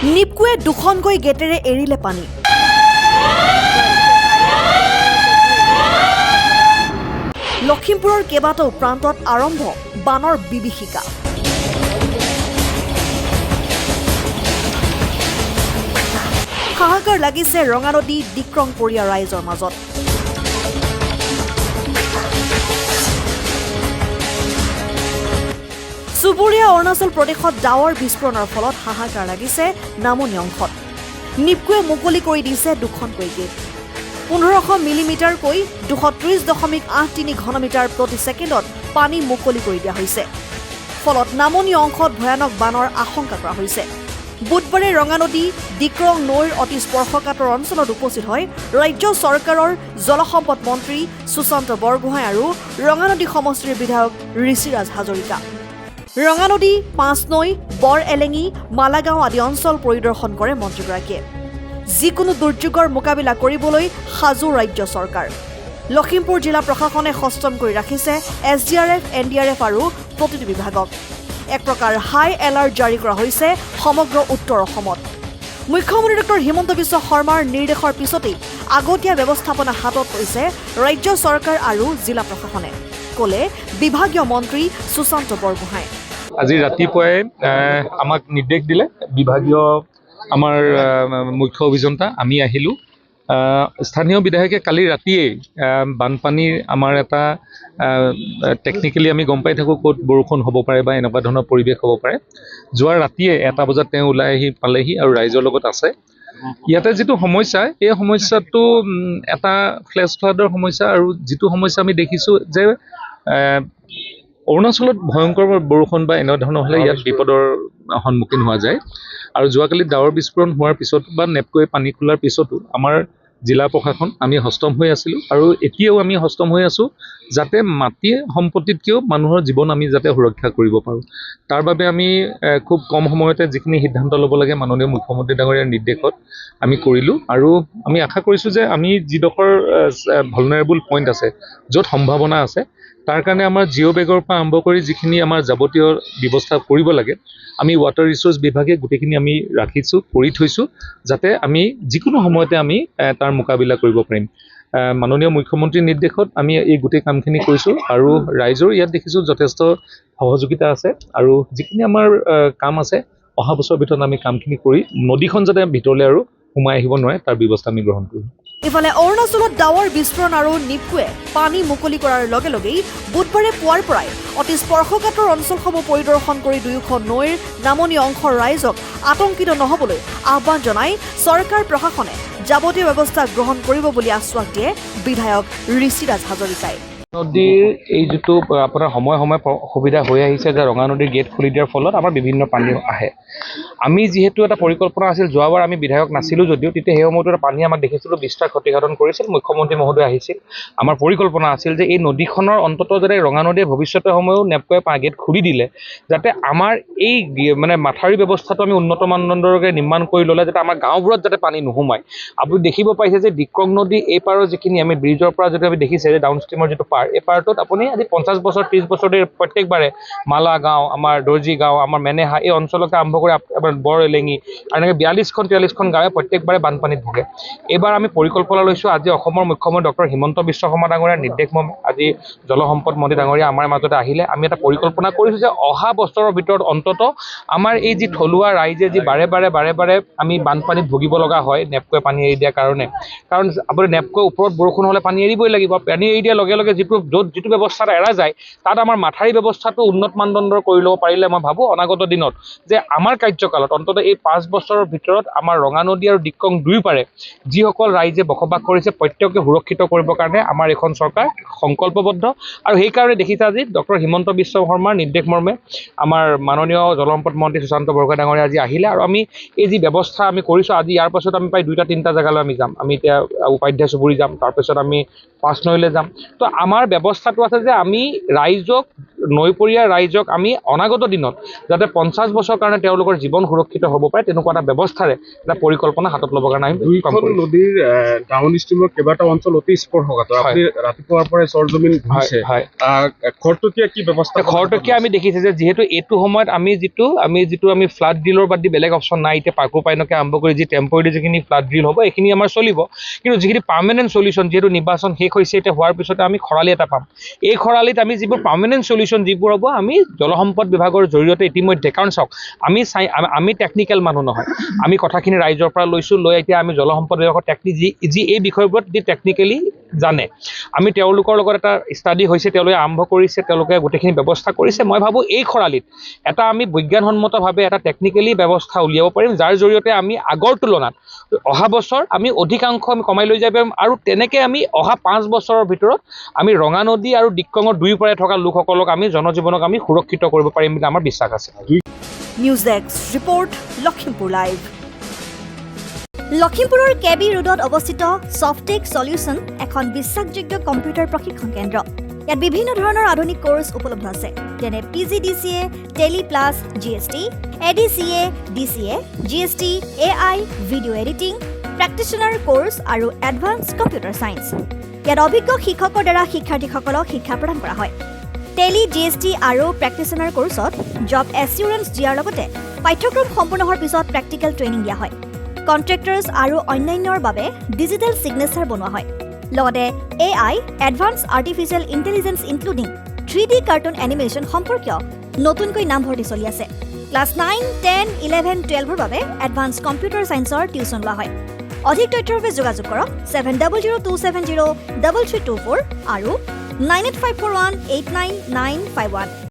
নিপকুৱে দুখনকৈ গেটেৰে এৰিলে পানী। লখিমপুৰৰ কেইবাটাও প্ৰান্তত আৰম্ভ বানৰ বিভীষিকা। হাহাকাৰ লাগিছে ৰঙানদী ডিক্ৰংপৰীয়া ৰাইজৰ মাজত। চুবুৰীয়া অৰুণাচল প্ৰদেশত ডাৱৰ বিস্ফোৰণৰ ফলত হাহাকাৰ লাগিছে নামনি অংশত। নিপকুৱে মুকলি কৰি দিছে দুখনকৈ গেট। 1500 মিলিমিটাৰকৈ 230.83 ঘনমিটাৰ প্ৰতি ছেকেণ্ডত পানী মুকলি কৰি দিয়া হৈছে। ফলত নামনি অংশত ভয়ানক বানৰ আশংকা কৰা হৈছে। বুধবাৰে ৰঙানদী ডিক্ৰং নৈৰ অতি স্পৰ্শকাতৰ অঞ্চলত উপস্থিত হয় ৰাজ্য চৰকাৰৰ জলসম্পদ মন্ত্ৰী সুশান্ত বৰগোহাঁই আৰু ৰঙানদী সমষ্টিৰ বিধায়ক ঋষিৰাজ হাজৰিকা। ৰঙানদী, পাঁচনৈ, বৰ এলেঙি, মালাগাঁও আদি অঞ্চল পৰিদৰ্শন কৰে মন্ত্ৰীগৰাকীয়ে। যিকোনো দুৰ্যোগৰ মোকাবিলা কৰিবলৈ সাজু ৰাজ্য চৰকাৰ। লখিমপুৰ জিলা প্ৰশাসনে সষ্টম কৰি ৰাখিছে SDRF, NDRF আৰু প্ৰতিটো বিভাগক। এক প্ৰকাৰ হাই এলাৰ্ট জাৰি কৰা হৈছে সমগ্ৰ উত্তৰ অসমত। মুখ্যমন্ত্ৰী ডক্টৰ হিমন্ত বিশ্ব শৰ্মাৰ নিৰ্দেশৰ পিছতেই আগতীয়া ব্যৱস্থাপনা হাতত লৈছে ৰাজ্য চৰকাৰ আৰু জিলা প্ৰশাসনে, ক'লে বিভাগীয় মন্ত্ৰী সুশান্ত বৰগোহাঁই। আজি ৰাতিপুৱাই আমাক নিৰ্দেশ দিলে বিভাগীয় আমাৰ মুখ্য অভিযন্তা, আমি আহিলোঁ। স্থানীয় বিধায়কে কালি ৰাতিয়েই বানপানীৰ আমাৰ এটা টেকনিকেলি আমি গম পাই থাকোঁ ক'ত বৰষুণ হ'ব পাৰে বা এনেকুৱা ধৰণৰ পৰিৱেশ হ'ব পাৰে। যোৱা ৰাতিয়ে 1 বজাত তেওঁ ওলাই আহি পালেহি আৰু ৰাইজৰ লগত আছে। ইয়াতে যিটো সমস্যা, এই সমস্যাটো এটা ফ্লেছ ফ্লাডৰ সমস্যা, আৰু যিটো সমস্যা আমি দেখিছোঁ যে অৰুণাচলত ভয়ংকৰ বৰষুণ বা এনেকুৱা ধৰণৰ হ'লে ইয়াত বিপদৰ সন্মুখীন হোৱা যায়। আৰু যোৱাকালি ডাৱৰ বিস্ফোৰণ হোৱাৰ পিছত বা নেপকৈ পানী খোলাৰ পিছতো আমাৰ জিলা প্ৰশাসন আমি সষ্টম হৈ আছিলোঁ, আৰু এতিয়াও আমি সষ্টম হৈ আছোঁ যাতে মাটি সম্পত্তিতকৈও মানুহৰ জীৱন আমি যাতে সুৰক্ষা কৰিব পাৰোঁ। তাৰ বাবে আমি খুব কম সময়তে যিখিনি সিদ্ধান্ত ল'ব লাগে মাননীয় মুখ্যমন্ত্ৰী ডাঙৰীয়াৰ নিৰ্দেশত আমি কৰিলোঁ। আৰু আমি আশা কৰিছোঁ যে আমি যিডোখৰ ভালনাৰেবল পইণ্ট আছে, য'ত সম্ভাৱনা আছে, তাৰ কাৰণে আমাৰ জিঅ' বেগৰ পৰা আৰম্ভ কৰি যিখিনি আমাৰ যাৱতীয় ব্যৱস্থা কৰিব লাগে, আমি ৱাটাৰ ৰিচোৰ্চ বিভাগে গোটেইখিনি আমি ৰাখিছোঁ, কৰি থৈছোঁ, যাতে আমি যিকোনো সময়তে আমি তাৰ মোকাবিলা কৰিব পাৰিম। মাননীয় মুখ্যমন্ত্ৰীৰ নিৰ্দেশত আমি এই গোটেই কামখিনি কৰিছোঁ, আৰু ৰাইজৰ ইয়াত দেখিছোঁ যথেষ্ট সহযোগিতা আছে। আৰু যিখিনি আমাৰ কাম আছে, অহা বছৰৰ ভিতৰত আমি কামখিনি কৰি নদীখন যাতে ভিতৰলৈ আৰু সোমাই আহিব নোৱাৰে তাৰ ব্যৱস্থা আমি গ্ৰহণ কৰিম। ইফালে অৰুণাচলত ডাৱৰ বিস্ফোৰণ আৰু নিপকুৱে পানী মুকলি কৰাৰ লগে লগেই বুধবাৰে পুৱাৰ পৰাই অতি স্পৰ্শকাতৰ অঞ্চলসমূহ পৰিদৰ্শন কৰি দুয়োখন নৈৰ নামনি অংশৰ ৰাইজক আতংকিত নহবলৈ আহ্বান জনাই চৰকাৰ প্ৰশাসনে যাৱতীয় ব্যৱস্থা গ্ৰহণ কৰিব বুলি আশ্বাস দিয়ে বিধায়ক ঋষিৰাজ হাজৰিকাই। নদীৰ এই যিটো আপোনাৰ সময়ে সুবিধা হৈ আহিছে যে ৰঙা নদীৰ গেট খুলি দিয়াৰ ফলত আমাৰ বিভিন্ন পানী আহে। আমি যিহেতু এটা পৰিকল্পনা আছিল, যোৱাবাৰ আমি বিধায়ক নাছিলোঁ যদিও তেতিয়া সেই সময়তো এটা পানী আমাক দেখিছিলোঁ বিস্তাৰ ক্ষতিসাধন কৰিছিল। মুখ্যমন্ত্ৰী মহোদয় আহিছিল, আমাৰ পৰিকল্পনা আছিল যে এই নদীখনৰ অন্ততঃ যাতে ৰঙা নদীয়ে ভৱিষ্যতৰ সময়ও নেপকৈ গেট খুলি দিলে যাতে আমাৰ এই মানে মাথাউৰি ব্যৱস্থাটো আমি উন্নত মানদণ্ডৰকৈ নিৰ্মাণ কৰি ল'লে যাতে আমাৰ গাঁওবোৰত যাতে পানী নোসোমায়। আপুনি দেখিব পাইছে যে ডিক্ৰং নদী এই পাৰৰ যিখিনি আমি ব্ৰিজৰ পৰা যদি আমি দেখিছে যে ডাউন ষ্ট্ৰীমৰ যিটো পাৰ, এই পাৰটোত আপুনি আজি 50 বছৰ 30 বছৰ ধৰি প্ৰত্যেকবাৰে মালা গাঁও, আমাৰ দৰ্জী গাঁও, আমাৰ মেনেহা এই অঞ্চলকে আৰম্ভ কৰি আমাৰ বৰ এলেঙি আৰু এনেকৈ 42খন গাঁৱে প্ৰত্যেকবাৰে বানপানীত ভোগে। এইবাৰ আমি পৰিকল্পনা লৈছোঁ, আজি অসমৰ মুখ্যমন্ত্ৰী ডক্টৰ হিমন্ত বিশ্ব শৰ্মা ডাঙৰীয়াৰ নিৰ্দেশমৰ্মে আজি জলসম্পদ মন্ত্ৰী ডাঙৰীয়া আমাৰ মাজতে আহিলে আমি এটা পৰিকল্পনা কৰিছোঁ যে অহা বছৰৰ ভিতৰত অন্ততঃ আমাৰ এই যি থলুৱা ৰাইজে যি বাৰে বাৰে আমি বানপানীত ভুগিব লগা হয় নেপকৈ পানী এৰি দিয়াৰ কাৰণে, কাৰণ আপুনি নেপকৈ ওপৰত বৰষুণ হ'লে পানী এৰিবই লাগিব। পানী এৰি দিয়াৰ লগে লগে যিটো ব্যৱস্থাত এৰা যায় তাত আমাৰ মাথাউৰি ব্যৱস্থাটো উন্নত মানদণ্ডৰ কৰি ল'ব পাৰিলে মই ভাবোঁ অনাগত দিনত যে আমাৰ কাৰ্যকালত অন্ততঃ এই 5 বছৰৰ ভিতৰত আমাৰ ৰঙা নদী আৰু ডিক্ৰং দুয়োপাৰে যিসকল ৰাইজে বসবাস কৰিছে প্ৰত্যেককে সুৰক্ষিত কৰিবৰ কাৰণে আমাৰ এখন চৰকাৰ সংকল্পবদ্ধ। আৰু সেইকাৰণে দেখিছা আজি ডক্টৰ হিমন্ত বিশ্ব শৰ্মাৰ নিৰ্দেশমৰ্মে আমাৰ মাননীয় জলসম্পদ মন্ত্ৰী সুশান্ত বৰগোহাঁই ডাঙৰীয়া আজি আহিলে, আৰু আমি এই যি ব্যৱস্থা আমি কৰিছোঁ আজি ইয়াৰ পাছত আমি প্ৰায় 2-3টা জেগালৈ আমি যাম। আমি এতিয়া উপাধ্যায় চুবুৰী যাম, তাৰপিছত আমি পাঁচনৈলৈ যাম। তো আমাৰ ব্যৱস্থাটো আছে যে আমি ৰাইজক নৈপৰীয়া ৰাইজক আমি অনাগত দিনত যাতে 50 বছৰ কাৰণে তেওঁলোকৰ জীৱন সুৰক্ষিত হ'ব পাৰে তেনেকুৱা এটা ব্যৱস্থাৰে এটা পৰিকল্পনা হাতত ল'বৰ কাৰণে আমি কাম দুইখন কৰিছোঁ। নদীৰ ডাউন ষ্ট্ৰীমৰ কেইবাটাও অঞ্চল অতি স্পৰ্শকাতৰ। আপুনি ৰাতিপুৱাৰ পৰাই চৰজমিন ঘূৰিছে, হয়। খৰতকীয়া কি ব্যৱস্থা? খৰতকীয়া আমি দেখিছে যে যিহেতু এইটো সময়ত আমি ফ্লাড ড্ৰিলৰ বাদ দি বেলেগ অপশ্যন নাই। এতিয়া পাকো পাইনকে আৰম্ভ কৰি যি টেম্পৰেৰী যিখিনি ফ্লাড ড্ৰিল হ'ব এইখিনি আমাৰ চলিব, কিন্তু যিখিনি পাৰ্মানেণ্ট চলিউশ্যন যিহেতু নিৰ্বাচন শেষ হৈছে এতিয়া হোৱাৰ পিছতে আমি খৰালি এটা পাম। এই খৰালিত আমি যিবোৰ পাৰ্মানেণ্ট চলিউশ্যন যিবোৰ হ'ব আমি জলসম্পদ বিভাগৰ জৰিয়তে ইতিমধ্যে, কাৰণ চাওক আমি টেকনিকেল মানুহ নহয়, আমি কথাখিনি ৰাইজৰ পৰা লৈছোঁ, লৈ এতিয়া আমি জলসম্পদ বিভাগৰ যি এই বিষয়বোৰত যি টেকনিকেলি জানে আমি তেওঁলোকৰ লগত এটা ষ্টাডি হৈছে, তেওঁলোকে আৰম্ভ কৰিছে, তেওঁলোকে গোটেইখিনি ব্যৱস্থা কৰিছে। মই ভাবোঁ এই খৰালিত এটা আমি বিজ্ঞানসন্মতভাৱে এটা টেকনিকেলি ব্যৱস্থা উলিয়াব পাৰিম, যাৰ জৰিয়তে আমি আগৰ তুলনাত অহা বছৰ আমি অধিকাংশ আমি কমাই লৈ যাব পাৰিম, আৰু তেনেকৈ আমি অহা 5 বছৰৰ ভিতৰত আমি ৰঙা নদী আৰু দিক্ৰঙৰ দুয়োপাৰে থকা লোকসকলক আমি জনজীৱনক আমি সুৰক্ষিত কৰিব পাৰিম বুলি আমাৰ বিশ্বাস আছে। News desk report, Lakhimpur live. লখিমপুৰৰ কেবি ৰোডত অৱস্থিত সফটেক সলিউশ্যন এখন বিশ্বাসযোগ্য কম্পিউটাৰ প্ৰশিক্ষণ কেন্দ্ৰ। ইয়াত বিভিন্ন ধৰণৰ আধুনিক কোৰ্চ উপলব্ধ আছে, যেনে PGDCA, Tally plus, GST, ADCA, DCA, GST, AI, video' editing, practitioner course আৰু এডভান্স কম্পিউটাৰ ছায়েন্স। ইয়াত অভিজ্ঞ শিক্ষকৰ দ্বাৰা শিক্ষাৰ্থীসকলক শিক্ষা প্ৰদান কৰা হয়। টেলি, GST আৰু প্ৰেক্টিচনাৰ কোৰ্চত জব এছিউৰেঞ্চ দিয়াৰ লগতে পাঠ্যক্ৰম সম্পূৰ্ণ হোৱাৰ পিছত প্ৰেক্টিকেল ট্ৰেইনিং দিয়া হয়। কণ্ট্ৰেক্টাৰ্ছ আৰু অন্যান্যৰ বাবে ডিজিটেল ছিগনেচাৰ বনোৱা হয়। লগতে AI, advance artificial intelligence including 3D cartoon animation সম্পৰ্কীয় নতুনকৈ নামভৰ্তি চলি আছে। ক্লাছ 9, 10, 11, 12ৰ বাবে এডভান্স কম্পিউটাৰ ছায়েন্সৰ টিউচন লোৱা হয়। অধিক তথ্যৰ বাবে যোগাযোগ কৰক 7002703324 আৰু 9854189951।